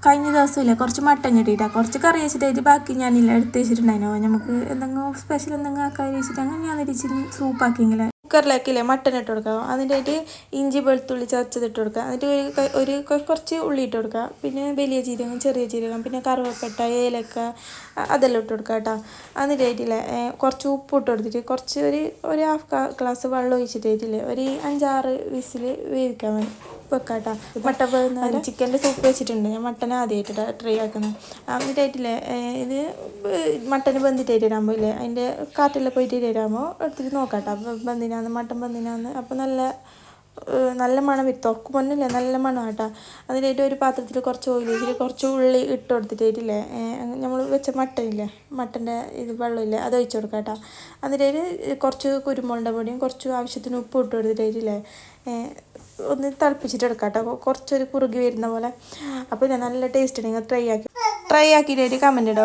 കഴിഞ്ഞ ദിവസമില്ല കുറച്ച് മട്ടൻ കിട്ടിയിട്ടാണ് കുറച്ച് കറി വെച്ചിട്ടായിട്ട് ബാക്കി ഞാനില്ല എടുത്ത് വെച്ചിട്ടുണ്ടായിരുന്നു. നമുക്ക് എന്തെങ്കിലും സ്പെഷ്യൽ എന്തെങ്കിലും ആക്കാൻ വെച്ചിട്ടാണ് ഞാൻ ഇരിച്ച് സൂപ്പാക്കിയെങ്കിൽ കുക്കറിലേക്കില്ലേ മട്ടൻ ഇട്ട് കൊടുക്കാം. അതിൻ്റെ ആയിട്ട് ഇഞ്ചി വെളുത്തുള്ളി ചതച്ചത് കൊടുക്കുക. എന്നിട്ട് ഒരു കുറച്ച് ഉള്ളി ഇട്ട് കൊടുക്കുക. പിന്നെ വലിയ ജീരകം ചെറിയ ജീരകം പിന്നെ കറുവപ്പട്ട ഏലക്ക അതെല്ലാം ഇട്ട് കൊടുക്കുക കേട്ടോ. അതിൻ്റെ ആയിട്ടില്ലേ കുറച്ച് ഉപ്പ് ഇട്ട് കൊടുത്തിട്ട് കുറച്ച് ഒരു ഹാഫ് ഗ്ലാസ് വെള്ളം ഒഴിച്ചിട്ടായിട്ടില്ലേ ഒരു 5-6 വിസിൽ വേവിക്കാൻ വെക്കാം കേട്ടോ. മട്ടൻ വേകുന്ന ചിക്കൻ്റെ സൂപ്പ് വെച്ചിട്ടുണ്ട്. ഞാൻ മട്ടൻ ആദ്യമായിട്ട് ട്രൈ ആക്കുന്നത്. എന്നിട്ടായിട്ടില്ലേ ഇത് മട്ടന് വെന്തിട്ടായിട്ട് വരാകുമ്പോൾ ഇല്ലേ അതിൻ്റെ കാറ്റെല്ലാം പോയിട്ട് വരാകുമ്പോൾ എടുത്തിട്ട് നോക്കാം കേട്ടോ വെന്തിനാന്ന് മട്ടൻ വെന്തിനാന്ന്. അപ്പോൾ നല്ല മണം വരും. തുറക്കും മുന്നല്ലേ നല്ല മണം കേട്ടോ. അതിനായിട്ട് ഒരു പാത്രത്തിൽ കുറച്ച് ഓയിൽ വെച്ചിട്ട് കുറച്ച് ഉള്ളി ഇട്ട് കൊടുത്തിട്ടായിട്ടില്ലേ നമ്മൾ വെച്ച മട്ടനില്ലേ മട്ടൻ്റെ ഇത് വെള്ളമില്ലേ അത് ഒഴിച്ച് കൊടുക്കാം കേട്ടോ. അതിനായിട്ട് കുറച്ച് കുരുമുളകിൻ്റെ പൊടിയും കുറച്ച് ആവശ്യത്തിന് ഉപ്പ് ഇട്ട് കൊടുത്തിട്ടായിട്ടില്ലേ ഒന്ന് തിളപ്പിച്ചിട്ട് എടുക്കാം കേട്ടോ. കുറച്ചൊരു കുറുകി വരുന്ന പോലെ. അപ്പോൾ നല്ല ടേസ്റ്റ് ഉണ്ട്. നിങ്ങൾ ട്രൈ ആക്കിയിട്ട് കമൻറ്റ് ഇടാം.